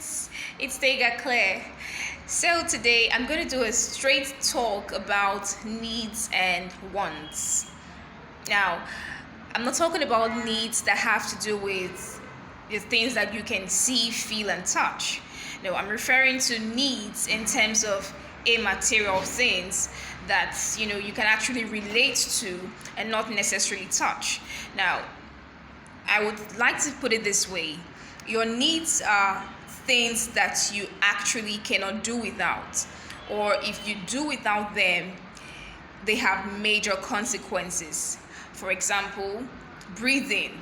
friends, it's Tega Claire. So today I'm going to do a straight talk about needs and wants. Now, I'm not talking about needs that have to do with the things that you can see, feel, and touch. No, I'm referring to needs in terms of immaterial things that you can actually relate to and not necessarily touch. Now, I would like to put it this way: your needs are things that you actually cannot do without, or if you do without them, they have major consequences. For example, breathing.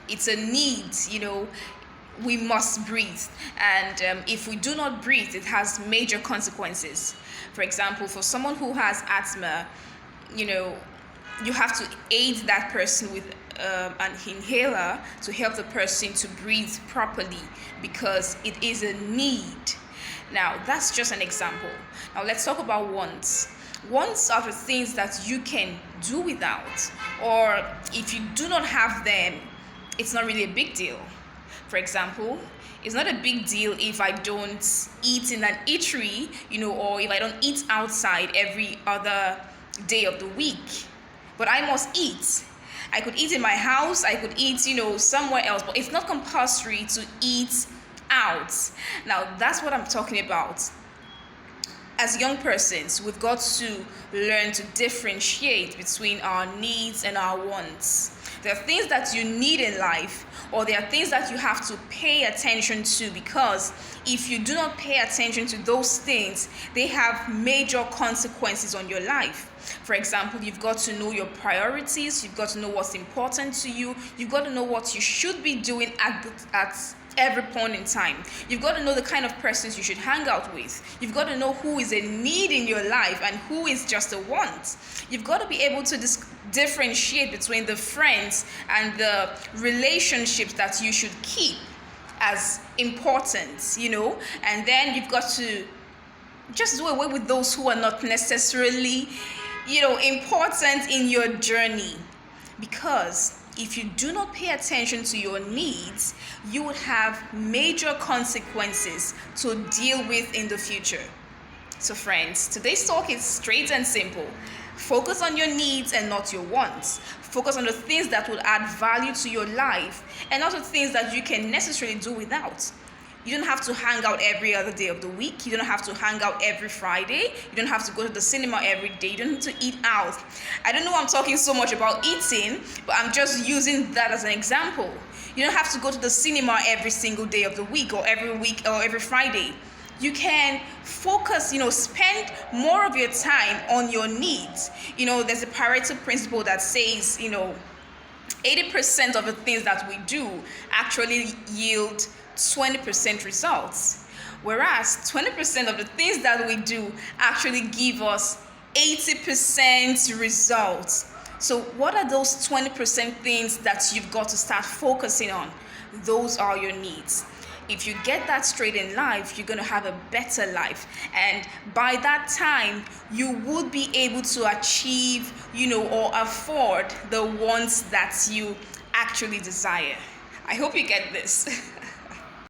It's a need, we must breathe. And if we do not breathe, it has major consequences. For example, for someone who has asthma, you have to aid that person with an inhaler to help the person to breathe properly because it is a need. Now, that's just an example. Now, let's talk about wants. Wants are the things that you can do without, or if you do not have them, it's not really a big deal. For example, it's not a big deal if I don't eat in an eatery, or if I don't eat outside every other day of the week. But I must eat. I could eat in my house, I could eat, somewhere else, but it's not compulsory to eat out. Now, that's what I'm talking about. As young persons, we've got to learn to differentiate between our needs and our wants. There are things that you need in life, or there are things that you have to pay attention to, because if you do not pay attention to those things, they have major consequences on your life. For example, you've got to know your priorities, you've got to know what's important to you, you've got to know what you should be doing at every point in time. You've got to know the kind of persons you should hang out with. You've got to know who is a need in your life and who is just a want. You've got to be able to differentiate between the friends and the relationships that you should keep as important, and then you've got to just do away with those who are not necessarily, important in your journey. Because if you do not pay attention to your needs, you would have major consequences to deal with in the future. So friends, today's talk is straight and simple. Focus on your needs and not your wants. Focus on the things that will add value to your life and not the things that you can necessarily do without. You don't have to hang out every other day of the week. You don't have to hang out every Friday. You don't have to go to the cinema every day. You don't need to eat out. I don't know why I'm talking so much about eating, but I'm just using that as an example. You don't have to go to the cinema every single day of the week or every week or every Friday. You can focus, spend more of your time on your needs. There's a Pareto principle that says, 80% of the things that we do actually yield 20% results, whereas 20% of the things that we do actually give us 80% results. So what are those 20% things that you've got to start focusing on? Those are your needs. If you get that straight in life, you're going to have a better life. And by that time, you would be able to achieve, or afford the wants that you actually desire. I hope you get this.